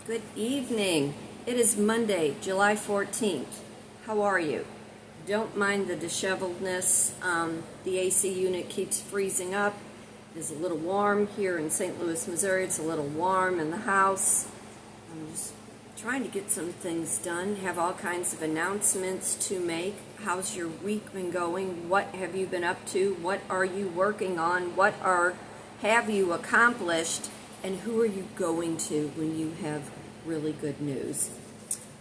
Good evening. It is Monday, July 14th. How are you? Don't mind the disheveledness. The AC unit keeps freezing up. It is a little warm here in St. Louis, Missouri. It's a little warm in the house. I'm just trying to get some things done, have all kinds of announcements to make. How's your week been going? What have you been up to? What are you working on? Have you accomplished? And who are you going to when you have really good news?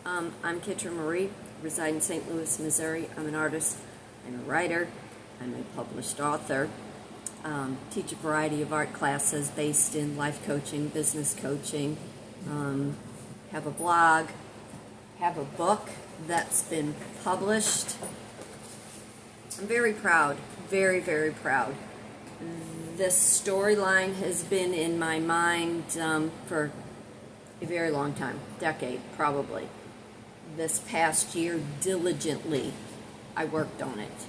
I'm Kitryn Marie, reside in St. Louis, Missouri. I'm an artist, I'm a writer, I'm a published author, teach a variety of art classes based in life coaching, business coaching, have a blog, have a book that's been published. I'm very proud, very, very proud. This storyline has been in my mind for a very long time, decade probably. This past year, diligently, I worked on it.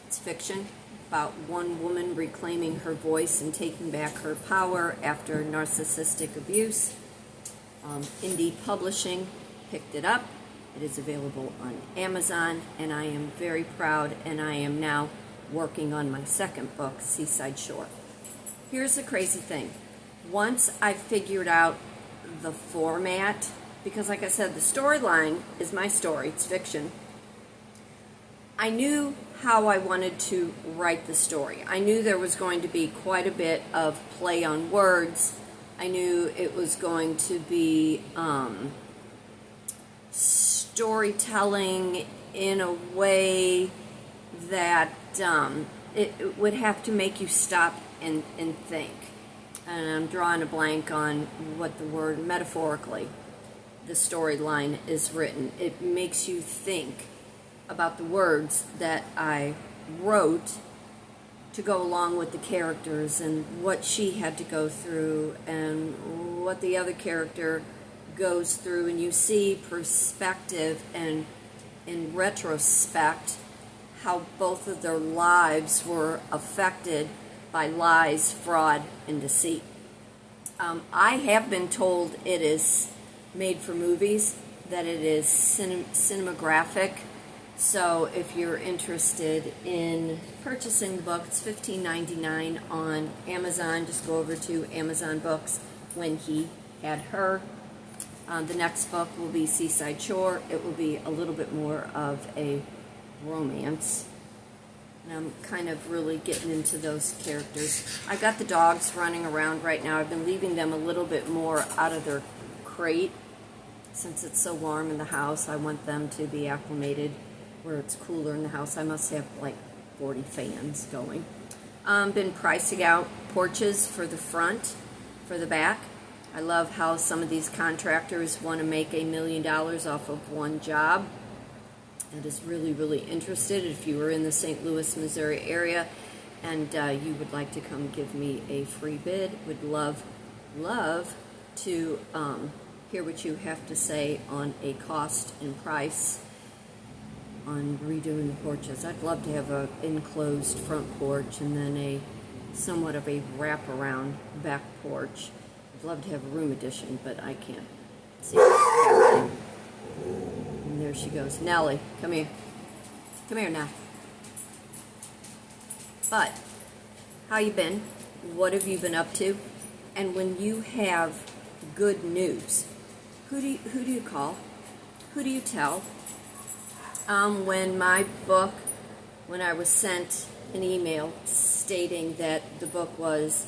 It's fiction about one woman reclaiming her voice and taking back her power after narcissistic abuse. Indie Publishing picked it up. It is available on Amazon, and I am very proud, and I am now working on my second book, Seaside Shore. Here's the crazy thing. Once I figured out the format, because like I said, the storyline is my story, it's fiction, I knew how I wanted to write the story. I knew there was going to be quite a bit of play on words. I knew it was going to be storytelling in a way that it would have to make you stop and think. And I'm drawing a blank on what the word, metaphorically, the storyline is written. It makes you think about the words that I wrote to go along with the characters and what she had to go through and what the other character goes through, and you see perspective and in retrospect how both of their lives were affected by lies, fraud, and deceit. I have been told it is made for movies, that it is cinematographic. So if you're interested in purchasing the book, it's $15.99 on Amazon. Just go over to Amazon Books, When He Had Her. The next book will be Seaside Shore. It will be a little bit more of a romance. And I'm kind of really getting into those characters. I've got the dogs running around right now. I've been leaving them a little bit more out of their crate. Since it's so warm in the house, I want them to be acclimated where it's cooler in the house. I must have like 40 fans going. Been pricing out porches for the front, for the back. I love how some of these contractors want to make $1 million off of one job. That is really, really interested. If you are in the St. Louis, Missouri area and you would like to come give me a free bid, would love to hear what you have to say on a cost and price on redoing the porches. I'd love to have an enclosed front porch and then a somewhat of a wraparound back porch. I'd love to have a room addition, but I can't see it happening. And there she goes. Nellie, come here. Come here now. But, how you been? What have you been up to? And when you have good news, who do you call? Who do you tell? When I was sent an email stating that the book was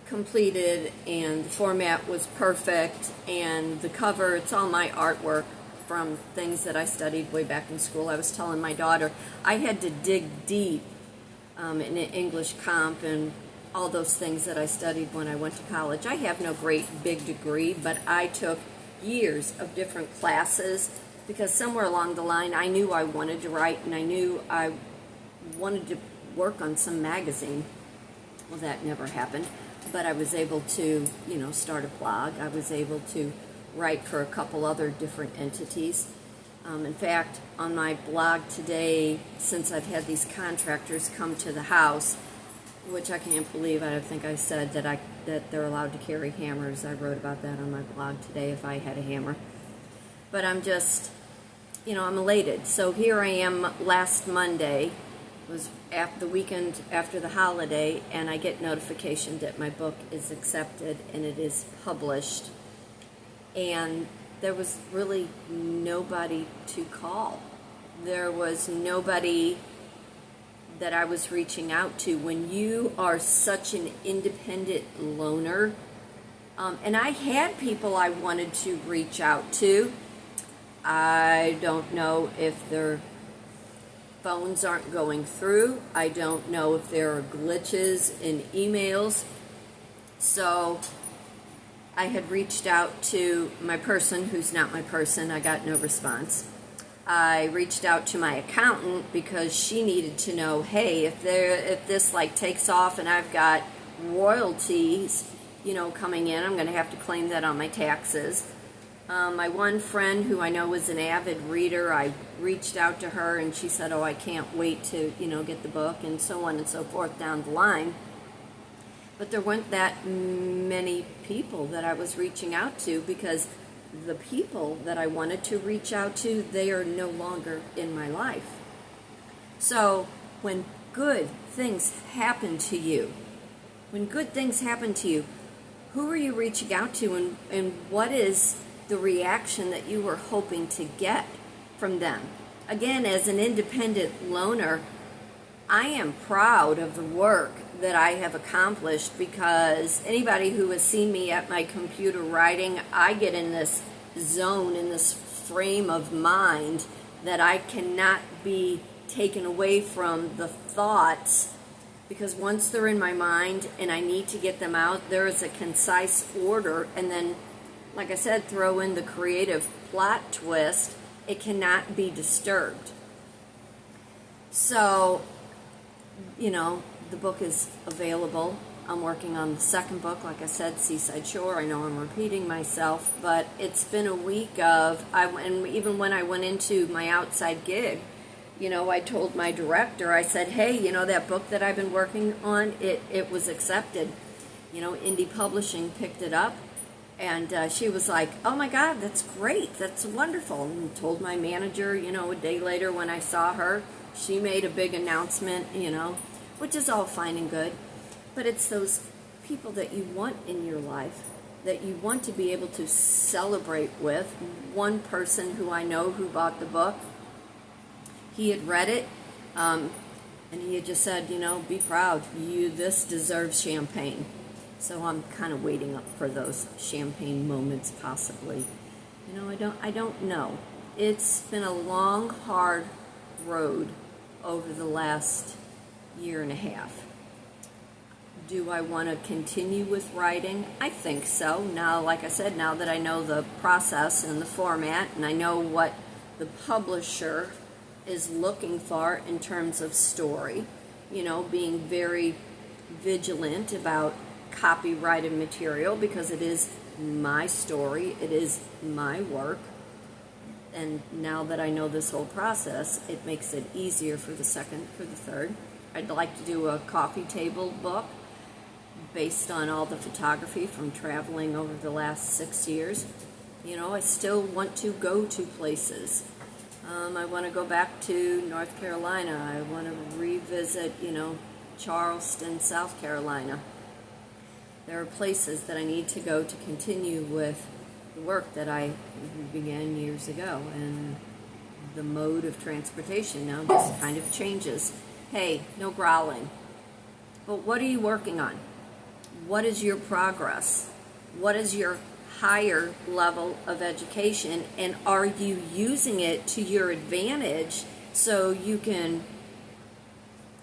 completed and the format was perfect and the cover, it's all my artwork from things that I studied way back in school. I was telling my daughter I had to dig deep in English comp and all those things that I studied when I went to college. I have no great big degree, but I took years of different classes because somewhere along the line I knew I wanted to write and I knew I wanted to work on some magazine. Well, that never happened, but I was able to, start a blog. I was able to write for a couple other different entities. In fact, on my blog today, since I've had these contractors come to the house, which I can't believe, I think I said that I that they're allowed to carry hammers. I wrote about that on my blog today, if I had a hammer. But I'm just, I'm elated. So here I am last Monday, was after the weekend after the holiday, and I get notification that my book is accepted and it is published. And there was really nobody to call. There was nobody that I was reaching out to. When you are such an independent loner, and I had people I wanted to reach out to. I don't know if their phones aren't going through. I don't know if there are glitches in emails. So I had reached out to my person, who's not my person. I got no response. I reached out to my accountant because she needed to know, hey, if this takes off and I've got royalties, coming in, I'm going to have to claim that on my taxes. My one friend who I know is an avid reader, I reached out to her and she said, oh, I can't wait to, get the book, and so on and so forth down the line. But there weren't that many people that I was reaching out to, because the people that I wanted to reach out to, they are no longer in my life. So when good things happen to you, who are you reaching out to, and what is the reaction that you were hoping to get from them? Again, as an independent loner, I am proud of the work that I have accomplished, because anybody who has seen me at my computer writing, I get in this zone, in this frame of mind that I cannot be taken away from the thoughts, because once they're in my mind and I need to get them out, there is a concise order, and then, like I said, throw in the creative plot twist. It cannot be disturbed. So, the book is available. I'm working on the second book, like I said, Seaside Shore. I know I'm repeating myself, but it's been a week and even when I went into my outside gig, I told my director, I said, hey, that book that I've been working on, it was accepted. Indie Publishing picked it up, and she was like, oh my God, that's great, that's wonderful. And told my manager, a day later when I saw her, she made a big announcement, which is all fine and good. But it's those people that you want in your life, that you want to be able to celebrate with. One person who I know who bought the book, he had read it, and he had just said, be proud. This deserves champagne. So I'm kind of waiting up for those champagne moments, possibly. I don't know. It's been a long, hard road over the last year and a half. Do I want to continue with writing? I think so. Now, like I said, now that I know the process and the format, and I know what the publisher is looking for in terms of story, being very vigilant about copyrighted material, because it is my story, it is my work. And now that I know this whole process, it makes it easier for the second, for the third. I'd like to do a coffee table book based on all the photography from traveling over the last 6 years. I still want to go to places. I want to go back to North Carolina. I want to revisit, Charleston, South Carolina. There are places that I need to go to continue with the work that I began years ago, and the mode of transportation now just kind of changes. Hey, no growling. But what are you working on? What is your progress? What is your higher level of education? And are you using it to your advantage so you can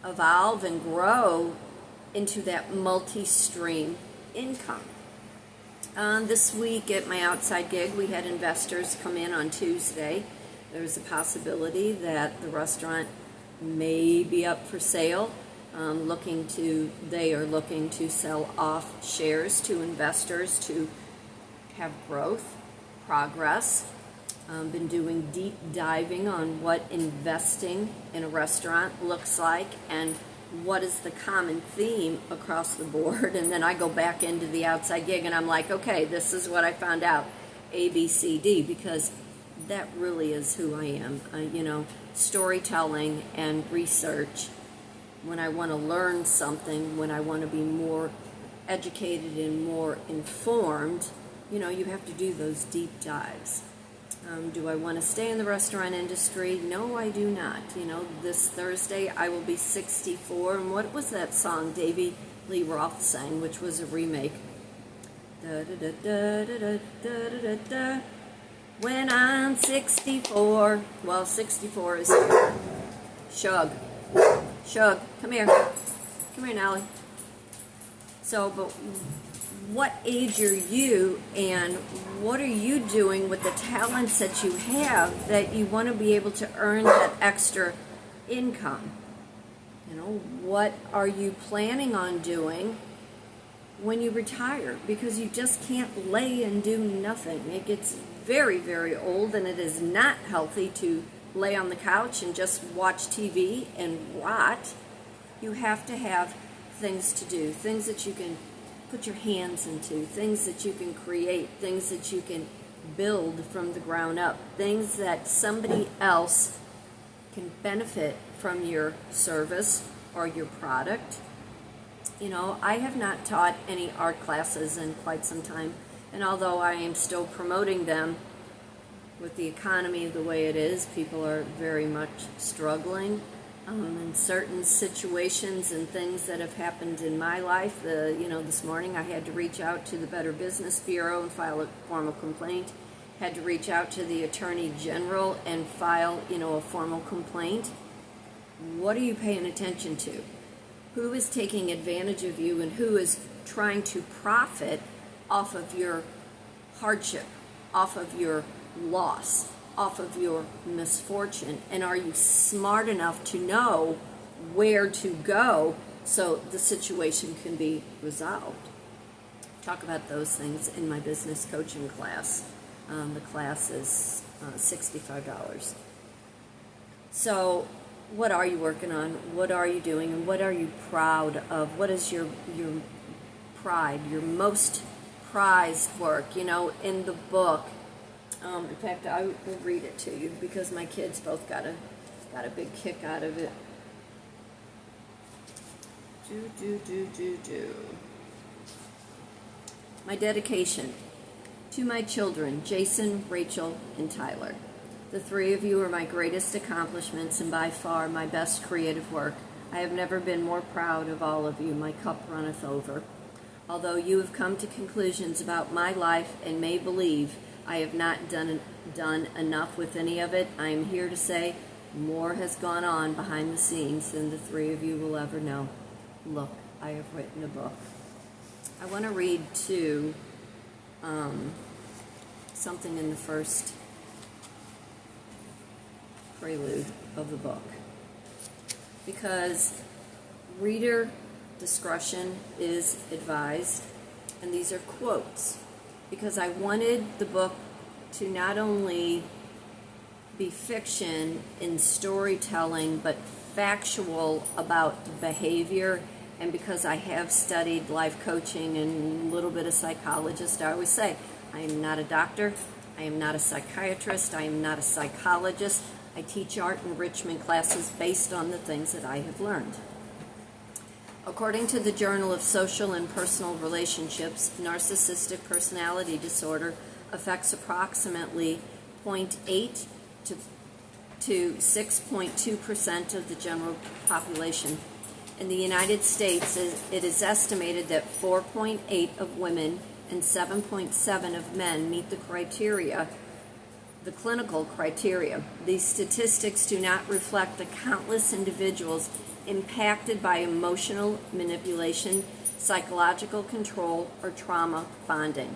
evolve and grow into that multi-stream income? This week at my outside gig, we had investors come in on Tuesday. There's a possibility that the restaurant may be up for sale. They are looking to sell off shares to investors to have growth, progress. Been doing deep diving on what investing in a restaurant looks like, and what is the common theme across the board, and then I go back into the outside gig and I'm like, okay, this is what I found out, A, B, C, D, because that really is who I am. Storytelling and research. When I want to learn something, when I want to be more educated and more informed, you have to do those deep dives. Do I want to stay in the restaurant industry? No, I do not. This Thursday I will be 64. And what was that song Davy Lee Roth sang, which was a remake? Da, da, da, da, da, da, da, da. When I'm 64. Well, 64 is here. Shug, come here. Come here, Nally. So, but what age are you, and what are you doing with the talents that you have that you want to be able to earn that extra income? What are you planning on doing when you retire? Because you just can't lay and do nothing. It gets very, very old, and it is not healthy to lay on the couch and just watch TV and rot. You have to have things to do, things that you can put your hands into, things that you can create, things that you can build from the ground up, things that somebody else can benefit from your service or your product. I have not taught any art classes in quite some time, and although I am still promoting them, with the economy the way it is, people are very much struggling. In certain situations and things that have happened in my life, this morning I had to reach out to the Better Business Bureau and file a formal complaint. Had to reach out to the Attorney General and file, a formal complaint. What are you paying attention to? Who is taking advantage of you, and who is trying to profit off of your hardship, off of your loss, off of your misfortune? And are you smart enough to know where to go so the situation can be resolved? Talk about those things in my business coaching class. The class is $65. So what are you working on? What are you doing? And what are you proud of? What is your pride, your most prized work? In the book, in fact, I will read it to you because my kids both got a big kick out of it. My dedication to my children, Jason, Rachel, and Tyler. The three of you are my greatest accomplishments and by far my best creative work. I have never been more proud of all of you. My cup runneth over. Although you have come to conclusions about my life and may believe I have not done enough with any of it, I am here to say more has gone on behind the scenes than the three of you will ever know. Look, I have written a book. I want to read to something in the first prelude of the book, because reader discretion is advised, and these are quotes, because I wanted the book to not only be fiction in storytelling, but factual about behavior. And because I have studied life coaching and a little bit of psychologist, I always say, I am not a doctor, I am not a psychiatrist, I am not a psychologist. I teach art enrichment classes based on the things that I have learned. According to the Journal of Social and Personal Relationships, narcissistic personality disorder affects approximately 0.8 to 6.2% of the general population. In the United States, it is estimated that 4.8 of women and 7.7 of men meet the criteria, the clinical criteria. These statistics do not reflect the countless individuals impacted by emotional manipulation, psychological control, or trauma bonding.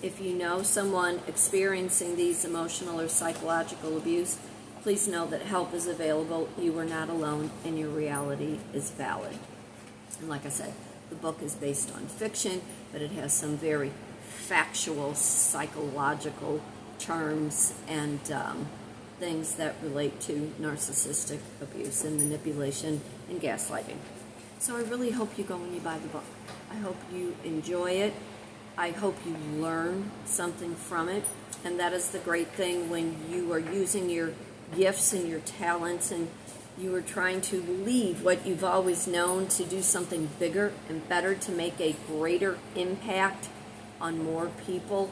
If you know someone experiencing these emotional or psychological abuse, please know that help is available. You are not alone, and your reality is valid. And like I said, the book is based on fiction, but it has some very factual psychological terms and things that relate to narcissistic abuse and manipulation and gaslighting. So I really hope you go and you buy the book. I hope you enjoy it. I hope you learn something from it. And that is the great thing when you are using your gifts and your talents and you are trying to leave what you've always known to do something bigger and better, to make a greater impact on more people.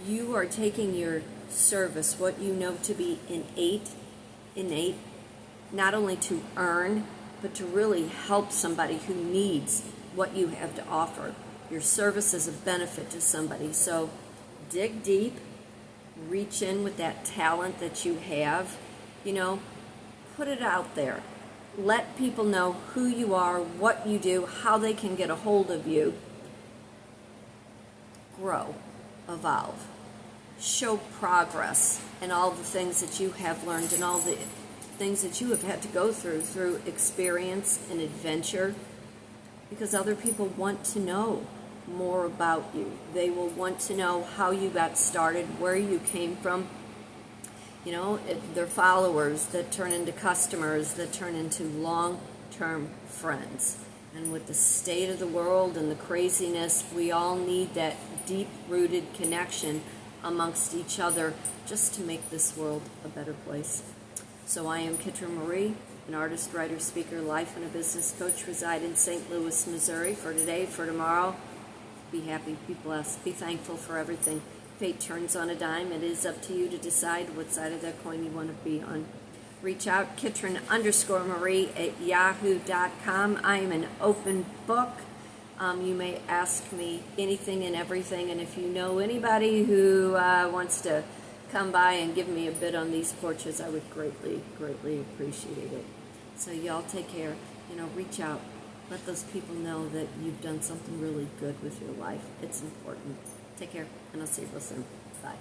You are taking your service, what you know to be innate, not only to earn, but to really help somebody who needs what you have to offer. Your service is a benefit to somebody. So dig deep, reach in with that talent that you have, put it out there. Let people know who you are, what you do, how they can get a hold of you. Grow, evolve, show progress in all the things that you have learned and all the things that you have had to go through experience and adventure, because other people want to know more about you. They will want to know how you got started, where you came from. They're followers that turn into customers, that turn into long-term friends. And with the state of the world and the craziness, we all need that deep-rooted connection amongst each other just to make this world a better place. So I am Kitryn Marie, an artist, writer, speaker, life and a business coach, reside in St. Louis, Missouri. For today, for tomorrow, be happy, be blessed, be thankful for everything. Fate turns on a dime. It is up to you to decide what side of that coin you want to be on. Reach out, Kitryn_Marie at yahoo.com. I am an open book. You may ask me anything and everything, and if you know anybody who wants to come by and give me a bid on these porches, I would greatly, greatly appreciate it. So y'all take care. Reach out. Let those people know that you've done something really good with your life. It's important. Take care, and I'll see you real soon. Bye.